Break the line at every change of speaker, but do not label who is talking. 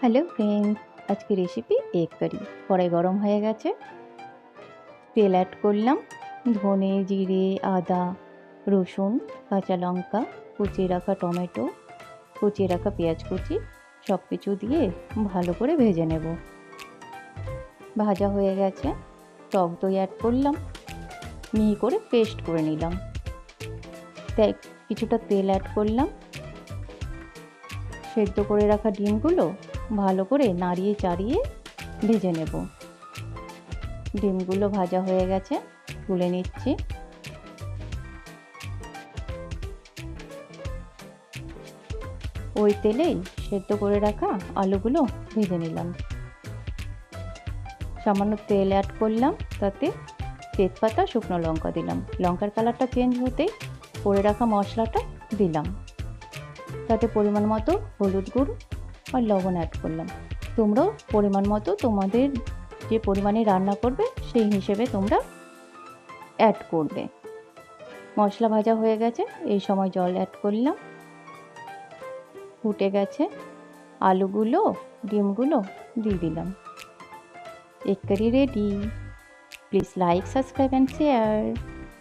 Hello friends, আজকে recipe egg কারি। কড়াই গরম হয়ে গেছে, তেল অ্যাড করলাম। ধনে, জিরে, আদা, রসুন, কাঁচা লঙ্কা, কুচিয়ে রাখা টমেটো, কুচিয়ে রাখা পেঁয়াজ কুচি সব কিছু দিয়ে ভালো করে ভেজে নেব। ভাজা হয়ে গেছে, টক দই অ্যাড করলাম, মিহি করে পেস্ট করে নিলাম। তাই কিছুটা তেল অ্যাড করলাম। সেদ্ধ করে রাখা ডিমগুলো ভালো করে নাড়িয়ে চাড়িয়ে ভেজে নেব। ডিমগুলো ভাজা হয়ে গেছে, তুলে নিচ্ছি। ওই তেলেই সেদ্ধ করে রাখা আলুগুলো ভেজে নিলাম। সামান্য তেল অ্যাড করলাম, তাতে তেজপাতা, শুকনো লঙ্কা দিলাম। লঙ্কার কালারটা চেঞ্জ হতেই করে রাখা মশলাটা দিলাম। তাতে পরিমাণ মতো হলুদ গুঁড়ো আর লবণ অ্যাড করলাম। তোমরাও পরিমাণ মতো তোমাদের যে পরিমাণে রান্না করবে সেই হিসেবে তোমরা অ্যাড করবে। মশলা ভাজা হয়ে গেছে, এই সময় জল অ্যাড করলাম। ফুটে গেছে, আলুগুলো, ডিমগুলো দিয়ে দিলাম। Egg curry ready. Please like, subscribe and share.